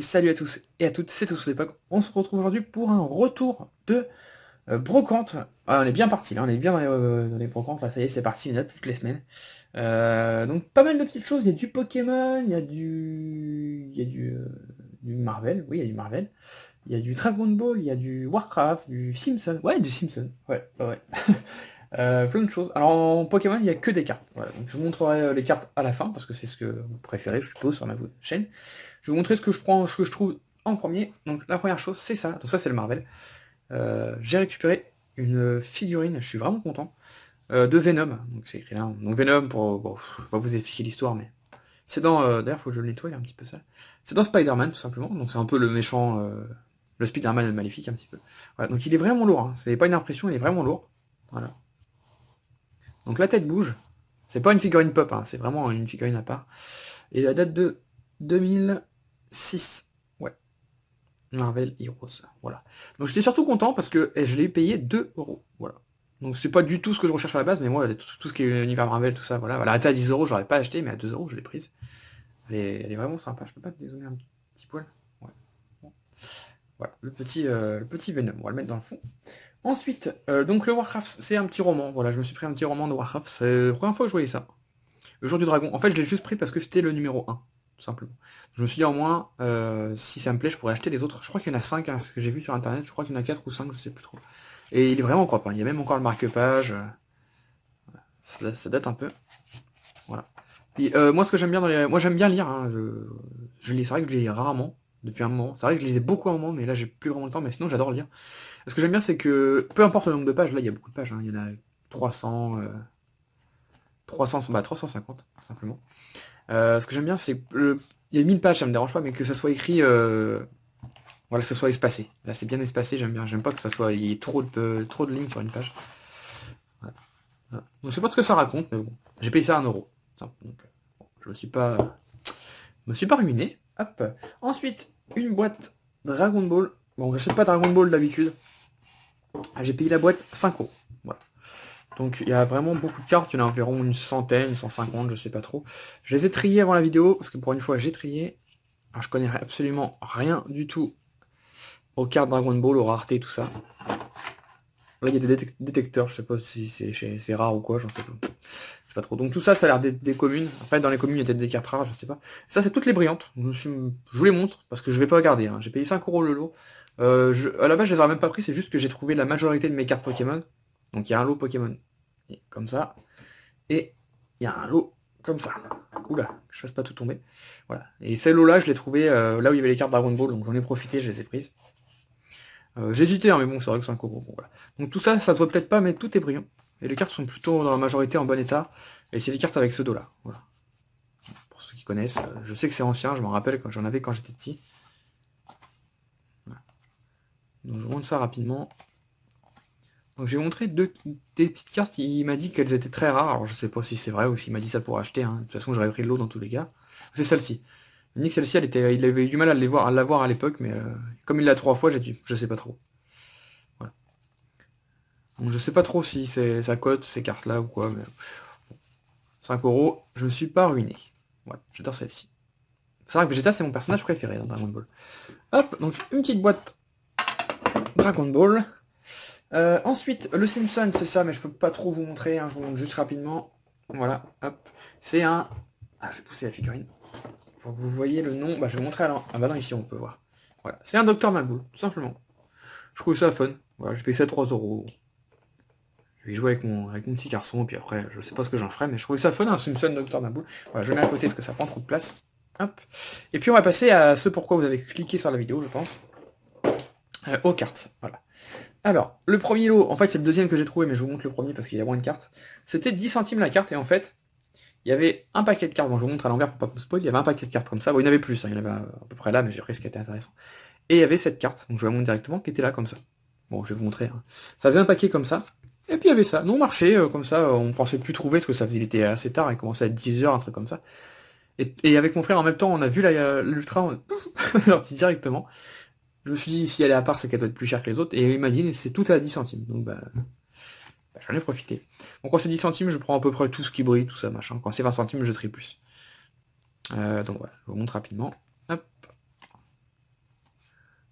salut à tous et à toutes, c'est tous l'époque. On se retrouve aujourd'hui pour un retour de brocante. Ah, on est bien parti là, on est bien dans les brocantes, là ça y est, c'est parti, une note toutes les semaines. Donc pas mal de petites choses, il y a du Pokémon, il y a du Marvel, oui il y a du Marvel, il y a du Dragon Ball, il y a du Warcraft, du Simpson, ouais du Simpson, ouais. Plein de choses. Alors en Pokémon, il n'y a que des cartes. Voilà, donc je vous montrerai les cartes à la fin, parce que c'est ce que vous préférez, je suppose, sur ma chaîne. Je vais vous montrer ce que je prends, ce que je trouve en premier. Donc la première chose, c'est ça. Donc ça, c'est le Marvel. J'ai récupéré une figurine, je suis vraiment content, de Venom. Donc c'est écrit là. Donc Venom, bon, je vais pas vous expliquer l'histoire, mais c'est dans... D'ailleurs, faut que je le nettoie, il est un petit peu sale. C'est dans Spider-Man, tout simplement. Donc c'est un peu le méchant... le Spider-Man maléfique, un petit peu. Voilà, donc il est vraiment lourd. Hein. C'est pas une impression, il est vraiment lourd. Voilà. Donc la tête bouge. C'est pas une figurine pop, hein, c'est vraiment une figurine à part. Et la date de 2006. Ouais. Marvel Heroes. Voilà. Donc j'étais surtout content parce que je l'ai payé 2 euros. Voilà. Donc c'est pas du tout ce que je recherche à la base, mais moi, tout ce qui est univers Marvel, tout ça, voilà. Elle a été à 10 euros, j'aurais pas acheté, mais à 2 euros, je l'ai prise. Elle est vraiment sympa. Je peux pas te dézoomer un petit poil. Ouais. Bon. Voilà, le petit Venom, on va le mettre dans le fond. Ensuite, donc le Warcraft, c'est un petit roman. Voilà, je me suis pris un petit roman de Warcraft. C'est la première fois que je voyais ça. Le jour du dragon. En fait, je l'ai juste pris parce que c'était le numéro 1, tout simplement. Je me suis dit, au moins, si ça me plaît, je pourrais acheter les autres. Je crois qu'il y en a 5, hein, ce que j'ai vu sur internet. Je crois qu'il y en a 4 ou 5, je sais plus trop. Et il est vraiment propre. Hein. Il y a même encore le marque-page. Ça date un peu. Voilà. Puis, moi, ce que j'aime bien moi, j'aime bien lire. Hein. Je lis, c'est vrai que je lis rarement, depuis un moment. C'est vrai que je lisais beaucoup à un moment, mais là, j'ai plus vraiment le temps. Mais sinon, j'adore lire. Ce que j'aime bien, c'est que, peu importe le nombre de pages, là, il y a beaucoup de pages. Hein. Il y en a 300, 350, simplement. Ce que j'aime bien, c'est que il y a 1000 pages, ça me dérange pas, mais que ça soit écrit, voilà, que ça soit espacé. Là, c'est bien espacé, j'aime bien. J'aime pas que ça soit, il y ait trop de lignes sur une page. Voilà. Voilà. Donc, je sais pas ce que ça raconte, mais bon, j'ai payé ça 1 euro. Donc, bon, je me suis pas ruiné. Hop. Ensuite, une boîte Dragon Ball. Bon, j'achète pas Dragon Ball d'habitude. J'ai payé la boîte 5 euros. Voilà. Donc il y a vraiment beaucoup de cartes, il y en a environ une centaine, 150, je sais pas trop. Je les ai triées avant la vidéo, parce que pour une fois j'ai trié. Alors je connais absolument rien du tout aux cartes Dragon Ball, aux raretés, tout ça. Là il y a des détecteurs, je sais pas si c'est rare ou quoi, j'en sais pas. Je sais pas trop. Donc tout ça, ça a l'air des communes. Après dans les communes il y a peut-être des cartes rares, je sais pas. Ça c'est toutes les brillantes. Je vous les montre, parce que je vais pas regarder. Hein. J'ai payé 5 euros le lot. À la base je les aurais même pas pris, c'est juste que j'ai trouvé la majorité de mes cartes Pokémon. Donc il y a un lot Pokémon comme ça. Et il y a un lot comme ça. Oula, que je fasse pas tout tomber. Voilà. Et ces lots-là, je l'ai trouvé là où il y avait les cartes Dragon Ball, donc j'en ai profité, je les ai prises. J'ai hésité, hein, mais bon, c'est vrai que 5 euros. Bon, voilà. Donc tout ça, ça se voit peut-être pas, mais tout est brillant. Et les cartes sont plutôt dans la majorité en bon état. Et c'est des cartes avec ce dos-là. Voilà. Pour ceux qui connaissent, je sais que c'est ancien, je m'en rappelle quand j'en avais quand j'étais petit. Voilà. Donc je vous montre ça rapidement. Donc j'ai montré des petites cartes, il m'a dit qu'elles étaient très rares, alors je sais pas si c'est vrai ou s'il m'a dit ça pour acheter, hein. De toute façon j'aurais pris le lot dans tous les cas. C'est celle-ci. Il m'a dit que celle-ci, il avait eu du mal à l'avoir à l'époque, mais comme il l'a 3 fois, je sais pas trop. Voilà. Donc je sais pas trop si c'est sa cote, ces cartes-là ou quoi, mais 5 euros, je me suis pas ruiné. Voilà, j'adore celle-ci. C'est vrai que Vegeta c'est mon personnage préféré dans Dragon Ball. Hop, donc une petite boîte Dragon Ball. Ensuite, le Simpson, c'est ça, mais je peux pas trop vous montrer, hein, je vous montre juste rapidement. Voilà, hop. C'est un... Ah, je vais pousser la figurine. Pour que vous voyez le nom, bah je vais vous montrer alors. Ah bah non, ici on peut voir. Voilà, c'est un Docteur Maboul, tout simplement. Je trouve ça fun. Voilà, je paye ça 3 euros. Je vais jouer avec mon petit garçon, et puis après, je sais pas ce que j'en ferai, mais je trouve ça fun, un Simpson Docteur Maboul. Voilà, je le mets à côté parce que ça prend trop de place. Hop. Et puis on va passer à ce pourquoi vous avez cliqué sur la vidéo, je pense. Aux cartes, voilà. Alors, le premier lot, en fait c'est le deuxième que j'ai trouvé, mais je vous montre le premier parce qu'il y a moins de cartes. C'était 10 centimes la carte, et en fait, il y avait un paquet de cartes. Bon, je vous montre à l'envers pour pas vous spoil, il y avait un paquet de cartes comme ça. Bon, il y en avait plus, hein, il y en avait à peu près là, mais j'ai pris ce qui était intéressant. Et il y avait cette carte, donc je vous la montre directement, qui était là comme ça. Bon, je vais vous montrer. Hein. Ça faisait un paquet comme ça, et puis il y avait ça. Non marché, comme ça, on pensait plus trouver, parce que il était assez tard, il commençait à être 10 h, un truc comme ça. Et avec mon frère, en même temps, on a vu l'ultra, on est sorti directement. Je me suis dit, si elle est à part, c'est qu'elle doit être plus chère que les autres. Et il m'a dit, c'est tout à 10 centimes. Donc, j'en ai profité. Donc, quand c'est 10 centimes, je prends à peu près tout ce qui brille, tout ça, machin. Quand c'est 20 centimes, je trie plus. Donc, voilà, je vous montre rapidement. Hop.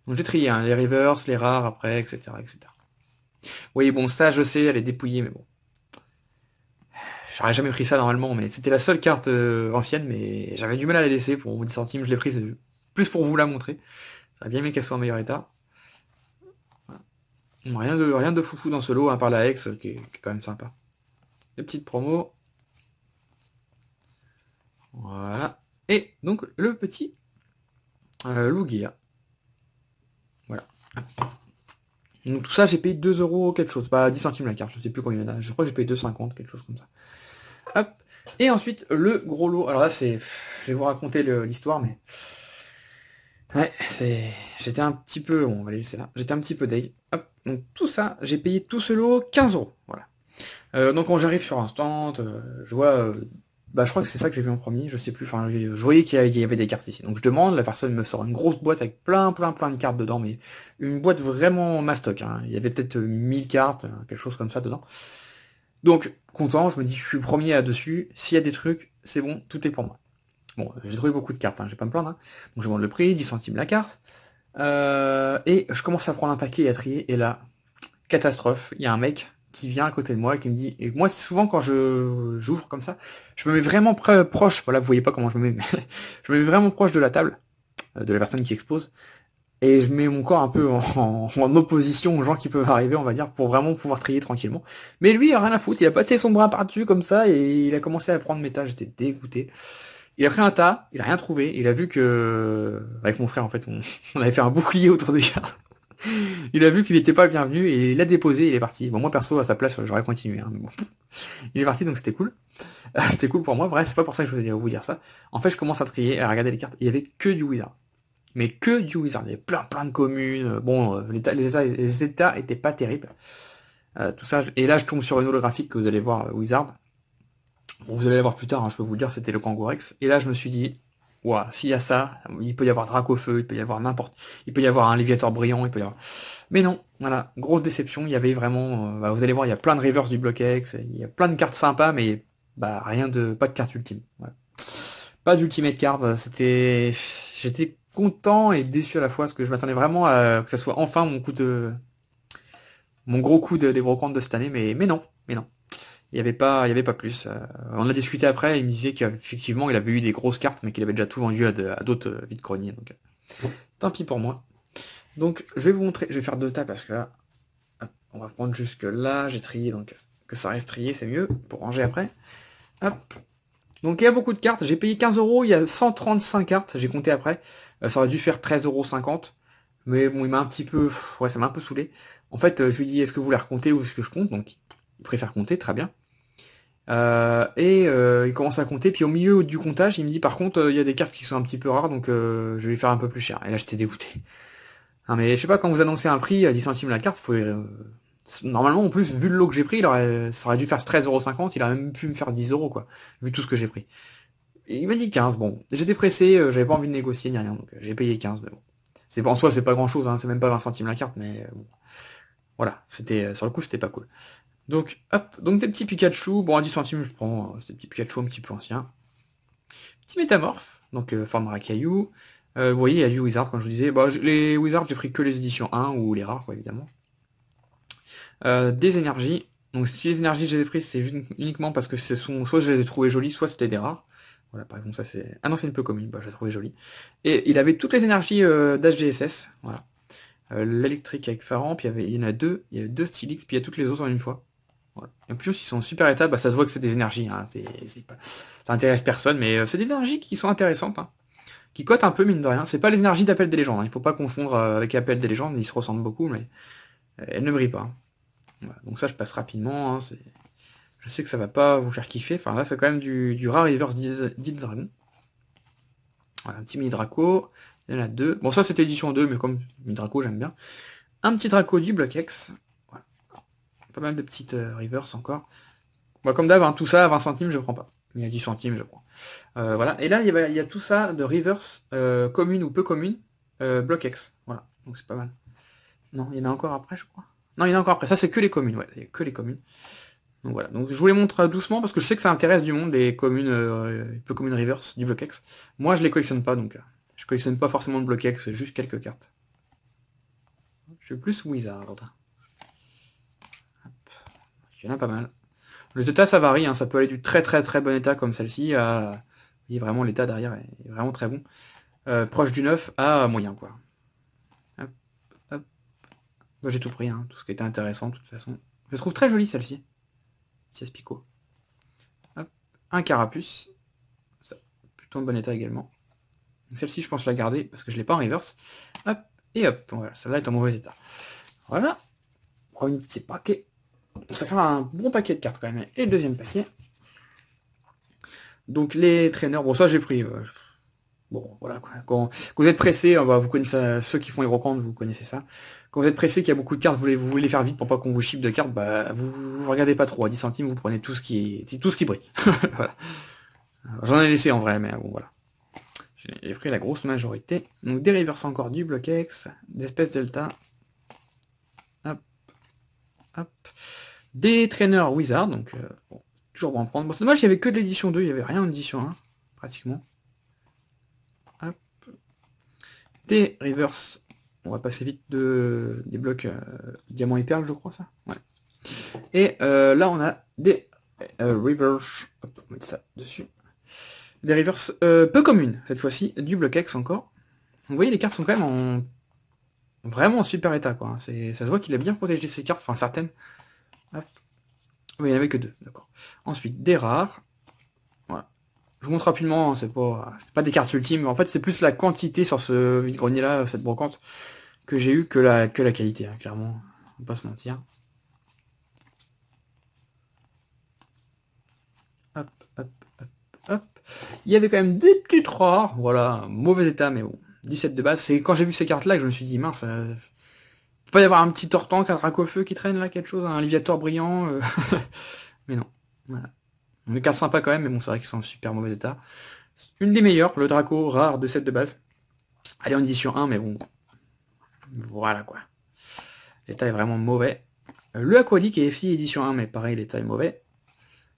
Donc j'ai trié, hein, les reverse, les rares après, etc., etc. Oui, bon, ça, je sais, elle est dépouillée, mais bon. J'aurais jamais pris ça normalement, mais c'était la seule carte ancienne, mais j'avais du mal à la laisser pour 10 centimes, je l'ai prise plus pour vous la montrer. J'aurais bien aimé qu'elle soit en meilleur état. Voilà. Rien de foufou dans ce lot, à part la Hex, qui est quand même sympa. Des petites promos. Voilà. Et donc, le petit Lugia. Voilà. Donc tout ça, j'ai payé 2 euros quelque chose, pas 10 centimes la carte, je sais plus combien il y en a. Je crois que j'ai payé 2,50, quelque chose comme ça. Hop. Et ensuite, le gros lot. Alors là, c'est... Je vais vous raconter l'histoire, mais... Ouais, c'est... J'étais un petit peu... Bon, on va les laisser là. J'étais un petit peu deg. Hop. Donc tout ça, j'ai payé tout ce lot 15 euros. Voilà. Donc quand j'arrive sur un stand, je vois... bah je crois que c'est ça que j'ai vu en premier, je sais plus. Enfin, je voyais qu'il y avait des cartes ici. Donc je demande, la personne me sort une grosse boîte avec plein de cartes dedans, mais une boîte vraiment mastoc. Hein. Il y avait peut-être 1000 cartes, quelque chose comme ça dedans. Donc, content, je me dis, je suis le premier là-dessus. S'il y a des trucs, c'est bon, tout est pour moi. Bon, j'ai trouvé beaucoup de cartes, hein, je vais pas me plaindre. Hein. Donc je demande le prix, 10 centimes la carte. Et je commence à prendre un paquet et à trier. Et là, catastrophe, il y a un mec qui vient à côté de moi et qui me dit... Et moi, souvent, quand j'ouvre comme ça, je me mets vraiment proche. Voilà, vous voyez pas comment je me mets, mais je me mets vraiment proche de la table, de la personne qui expose. Et je mets mon corps un peu en opposition aux gens qui peuvent arriver, on va dire, pour vraiment pouvoir trier tranquillement. Mais lui, il a rien à foutre, il a passé son bras par-dessus comme ça, et il a commencé à prendre mes tas, j'étais dégoûté. Il a pris un tas, il a rien trouvé, il a vu que... Avec mon frère, en fait, on avait fait un bouclier autour des cartes. Il a vu qu'il n'était pas bienvenu, et il l'a déposé, il est parti. Bon, moi, perso, à sa place, j'aurais continué. Hein, mais bon. Il est parti, donc c'était cool. C'était cool pour moi, bref, c'est pas pour ça que je voulais vous dire ça. En fait, je commence à trier, à regarder les cartes, il y avait que du Wizard. Mais que du Wizard. Il y avait plein de communes. Bon, les états étaient pas terribles. Tout ça. Et là, je tombe sur une holographique que vous allez voir, Wizard. Bon, vous allez la voir plus tard, hein, je peux vous le dire, c'était le Kangourex. Et là, je me suis dit, ouah, s'il y a ça, il peut y avoir Dracofeu, il peut y avoir n'importe. Il peut y avoir un Léviator brillant, il peut y avoir. Mais non, voilà, grosse déception. Il y avait vraiment. Bah, vous allez voir, il y a plein de reverse du bloc X, il y a plein de cartes sympas, mais bah rien de. Pas de carte ultime. Voilà. Pas d'ultimate card, c'était. J'étais content et déçu à la fois, parce que je m'attendais vraiment à que ça soit enfin mon gros coup des brocantes de cette année, mais non, mais non. Il y avait pas plus. On a discuté après, il me disait qu'effectivement il avait eu des grosses cartes, mais qu'il avait déjà tout vendu à d'autres vide-greniers, donc tant pis pour moi. Donc je vais vous montrer, je vais faire 2 tas parce que là, hop, on va prendre jusque là, j'ai trié, donc que ça reste trié, c'est mieux, pour ranger après. Hop. Donc il y a beaucoup de cartes, j'ai payé 15 euros, il y a 135 cartes, j'ai compté après. Ça aurait dû faire 13,50 €. Mais bon, il m'a un petit peu... Ouais, ça m'a un peu saoulé. En fait, je lui dis, est-ce que vous voulez recompter ou est-ce que je compte? Donc il préfère compter, très bien. Il commence à compter, puis au milieu du comptage, il me dit, par contre, il y a des cartes qui sont un petit peu rares, donc je vais lui faire un peu plus cher. Et là, j'étais dégoûté. Non, mais je sais pas, quand vous annoncez un prix à 10 centimes la carte, faut... Normalement, en plus, vu le lot que j'ai pris, ça aurait dû faire 13,50 €, il aurait même pu me faire 10 euros, quoi. Vu tout ce que j'ai pris. Et il m'a dit 15, bon. J'étais pressé, j'avais pas envie de négocier ni rien, donc j'ai payé 15, mais bon. En soi, c'est pas grand chose, hein, c'est même pas 20 centimes la carte, mais bon. Voilà, sur le coup, c'était pas cool. Donc, hop, donc des petits Pikachu, bon, à 10 centimes, je prends, c'est des petits Pikachu un petit peu anciens. Petit Métamorphe, donc forme Racaillou. Vous voyez, il y a du Wizard, comme je vous disais. Bah, les Wizards, j'ai pris que les éditions 1, ou les rares, quoi, évidemment. Des énergies. Donc si les énergies je les ai prises, c'est uniquement parce que soit je les ai trouvées jolies, soit c'était des rares. Voilà, par exemple, ça c'est... Ah non, c'est une peu commune, bah, je l'ai trouvé jolie. Et il avait toutes les énergies d'HGSS, voilà. L'électrique avec Faramp, il y en a deux, il y a 2 Stylix, puis il y a toutes les autres en une fois. Voilà. Et en plus, ils sont en super état, bah, ça se voit que c'est des énergies, hein, ça intéresse personne, mais c'est des énergies qui sont intéressantes, hein, qui cotent un peu, mine de rien. C'est pas les énergies d'Appel des légendes, hein. Il faut pas confondre avec Appel des légendes, ils se ressemblent beaucoup, mais elles ne brillent pas. Hein. Voilà. Donc ça, je passe rapidement, hein, je sais que ça va pas vous faire kiffer. Enfin là, c'est quand même du rare reverse d'Île Dragon. Voilà, un petit mini Draco. Il y en a 2. Bon, ça c'était édition 2, mais comme mini Draco, j'aime bien. Un petit Draco du Block X. Voilà. Pas mal de petites reverse encore. Bah, comme d'hab, hein, tout ça à 20 centimes, je prends pas. Mais à 10 centimes, je prends. Voilà. Et là, il y a tout ça de reverse commune ou peu commune. Block X. Voilà. Donc c'est pas mal. Non, il y en a encore après, je crois. Non, il y en a encore après. Ça, c'est que les communes. Ouais, il y a que les communes. Donc voilà, donc je vous les montre doucement parce que je sais que ça intéresse du monde, les communes, peu communes reverse du bloc X. Moi je les collectionne pas, donc je collectionne pas forcément le bloc X, juste quelques cartes. Je suis plus Wizard. Il y en a pas mal. Les états, ça varie, hein. Ça peut aller du très très très bon état comme celle-ci à... Et vraiment, l'état derrière est vraiment très bon. Proche du neuf à moyen, quoi. Hop, hop. Moi, j'ai tout pris, hein. Tout ce qui était intéressant, de toute façon. Je trouve très jolie, celle-ci. Petit Pico. Hop. Un carapuce. Ça, plutôt en bon état également. Celle-ci, je pense la garder parce que je l'ai pas en reverse. Hop. Et hop. Voilà, celle-là est en mauvais état. Voilà. Premier petit paquet. Ça fait un bon paquet de cartes quand même. Et le deuxième paquet. Donc les traîneurs, bon ça j'ai pris. Bon voilà quoi. Quand vous êtes pressé, vous connaissez ceux qui font les brocantes, vous connaissez ça. Quand vous êtes pressé, qu'il y a beaucoup de cartes, vous voulez faire vite pour pas qu'on vous ship de cartes, bah vous regardez pas trop. À 10 centimes, vous prenez tout ce qui brille. Voilà. J'en ai laissé en vrai, mais bon voilà. J'ai pris la grosse majorité. Donc des reverse encore, du Block-X, d'espèces Delta. Hop. Hop. Des traîneurs Wizard, donc bon, toujours bon à prendre. Bon, c'est dommage, il n'y avait que de l'édition 2, il n'y avait rien en édition 1, pratiquement. Hop. Des reverse, on va passer vite des blocs diamant et perle, je crois, ça. Ouais. Et là, on a des reverse, hop, on va mettre ça dessus. Des reverse peu communes, cette fois-ci, du Block-X encore. Vous voyez, les cartes sont quand même vraiment en super état, quoi. Ça se voit qu'il a bien protégé ses cartes, enfin certaines. Hop. Oui, il n'y en avait que 2, d'accord. Ensuite, des rares. Voilà. Je vous montre rapidement, hein, c'est pas des cartes ultimes. En fait, c'est plus la quantité sur ce vide-grenier-là, cette brocante, que j'ai eu que la qualité, hein, clairement. On va pas se mentir. Hop, hop, hop, hop. Il y avait quand même des petites rares. Voilà, mauvais état, mais bon. Du set de base. C'est quand j'ai vu ces cartes-là que je me suis dit, mince, peut pas y avoir un petit tortan, un drac au feu qui traîne là, quelque chose, un Liviator brillant. Mais non. Voilà. Une carte sympa quand même, mais bon, c'est vrai qu'ils sont en super mauvais état. Une des meilleures, le Draco rare de set de base. Elle est en édition 1, mais bon. Voilà quoi. L'état est vraiment mauvais. Le Aqualique est aussi édition 1, mais pareil, l'état est mauvais.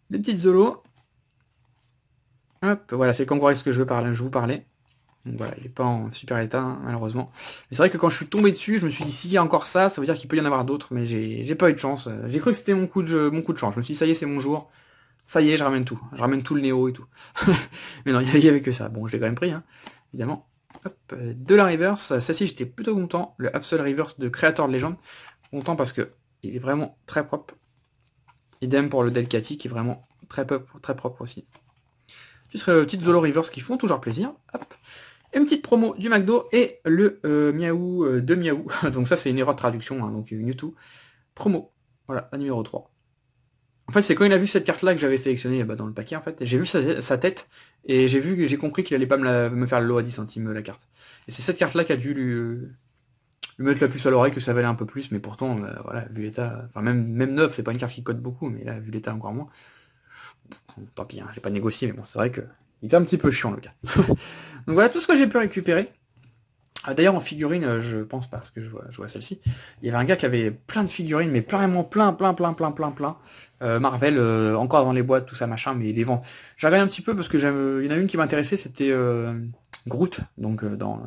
Des petites Zolos. Hop, voilà, c'est le Kangourex que je vous parlais. Donc voilà, il n'est pas en super état, hein, malheureusement. Mais c'est vrai que quand je suis tombé dessus, je me suis dit, s'il y a encore ça, ça veut dire qu'il peut y en avoir d'autres, mais j'ai pas eu de chance. J'ai cru que c'était mon coup de chance. Je me suis dit, ça y est, c'est mon jour. Ça y est, je ramène tout. Je ramène tout le Néo et tout. Mais non, il n'y avait que ça. Bon, je l'ai quand même pris, hein, évidemment. Hop, de la reverse. Celle-ci, j'étais plutôt content. Le Absol Reverse de Creator de Légende. Content parce que il est vraiment très propre. Idem pour le Delcati qui est vraiment très propre aussi. Petites Zolo Reverse qui font toujours plaisir. Hop. Une petite promo du McDo et le Miaou de Miaou. Donc ça, c'est une erreur de traduction, hein, donc Mewtwo. Promo. Voilà, la numéro 3. En fait, c'est quand il a vu cette carte-là que j'avais sélectionnée dans le paquet, en fait. J'ai vu sa tête, et j'ai compris qu'il allait pas me faire le lot à 10 centimes, la carte. Et c'est cette carte-là qui a dû lui mettre la puce à l'oreille, que ça valait un peu plus, mais pourtant, voilà, vu l'état... Enfin, même 9, c'est pas une carte qui cote beaucoup, mais là, vu l'état, encore moins. Bon, tant pis, hein, j'ai pas négocié, mais bon, c'est vrai que... Il était un petit peu chiant, le gars. Donc voilà tout ce que j'ai pu récupérer. D'ailleurs, en figurine, je pense parce que je vois celle-ci, il y avait un gars qui avait plein de figurines, mais vraiment plein. Marvel, encore dans les boîtes, tout ça, machin, mais il les vend. J'ai regardé un petit peu parce que il y en a une qui m'intéressait, c'était Groot, donc dans...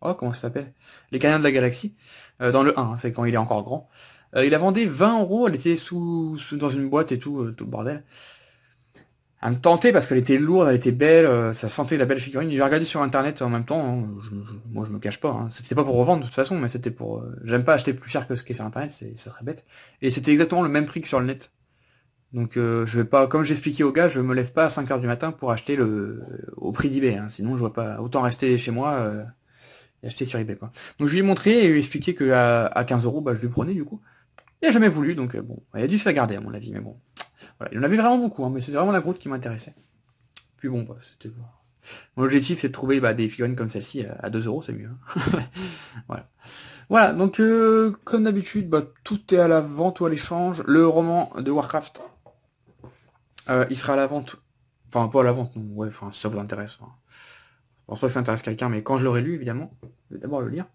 oh, comment ça s'appelle? Les Gardiens de la Galaxie, dans le 1, hein, c'est quand il est encore grand. Il a vendu 20 €, elle était dans une boîte et tout le bordel. Elle me tentait parce qu'elle était lourde, elle était belle, ça sentait la belle figurine. J'ai regardé sur internet en même temps, hein, moi je me cache pas, hein. C'était pas pour revendre de toute façon, mais c'était pour... j'aime pas acheter plus cher que ce qui est sur internet, c'est très bête. Et c'était exactement le même prix que sur le net. Donc je vais pas, comme j'expliquais au gars, je me lève pas à 5 h du matin pour acheter au prix d'eBay, hein. Sinon je vois pas, autant rester chez moi et acheter sur eBay, quoi. Donc je lui ai montré et lui ai expliqué qu'à 15 €, bah, je lui prenais du coup. Il a jamais voulu, donc bon, il a dû se la garder à mon avis, mais bon. Voilà, il y en avait vraiment beaucoup, hein, mais c'était vraiment la Groot qui m'intéressait. Puis bon, bah, c'était... Mon objectif, c'est de trouver des figurines comme celle-ci à 2 €, c'est mieux, hein. Voilà. Voilà, donc comme d'habitude, bah, tout est à la vente ou à l'échange. Le roman de Warcraft, il sera à la vente. Enfin, pas à la vente, non, ouais, enfin, si ça vous intéresse. Enfin, je pense pas que ça intéresse quelqu'un, mais quand je l'aurai lu, évidemment, je vais d'abord le lire.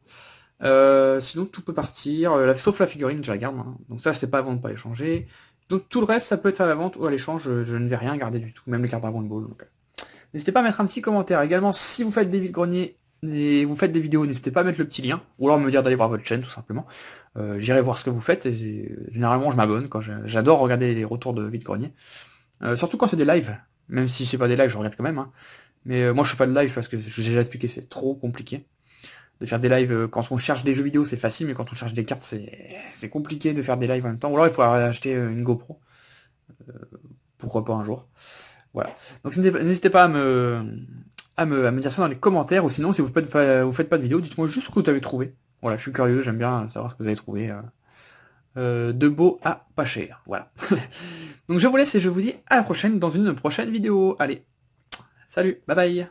Sinon, tout peut partir, sauf la figurine, je la garde, hein. Donc ça, c'est pas à vendre, pas échanger. Donc tout le reste, ça peut être à la vente ou à l'échange, je ne vais rien garder du tout, même les cartes Dragon Ball. Donc, n'hésitez pas à mettre un petit commentaire. Également, si vous faites des vides-greniers, et vous faites des vidéos, n'hésitez pas à mettre le petit lien, ou alors me dire d'aller voir votre chaîne tout simplement. J'irai voir ce que vous faites, et généralement je m'abonne, quand j'adore regarder les retours de vide-grenier. Surtout quand c'est des lives, même si c'est pas des lives, je regarde quand même, hein. Mais moi je fais pas de live parce que j'ai déjà expliqué, c'est trop compliqué. De faire des lives, quand on cherche des jeux vidéo c'est facile, mais quand on cherche des cartes c'est compliqué de faire des lives en même temps. Ou alors il faut acheter une GoPro, pourquoi pas un jour. Voilà. Donc n'hésitez pas à me dire ça dans les commentaires, ou sinon si vous faites pas de vidéo, dites-moi juste ce que vous avez trouvé. Voilà, je suis curieux, j'aime bien savoir ce que vous avez trouvé de beau à pas cher. Voilà. Donc je vous laisse et je vous dis à la prochaine dans une prochaine vidéo. Allez, salut, bye bye.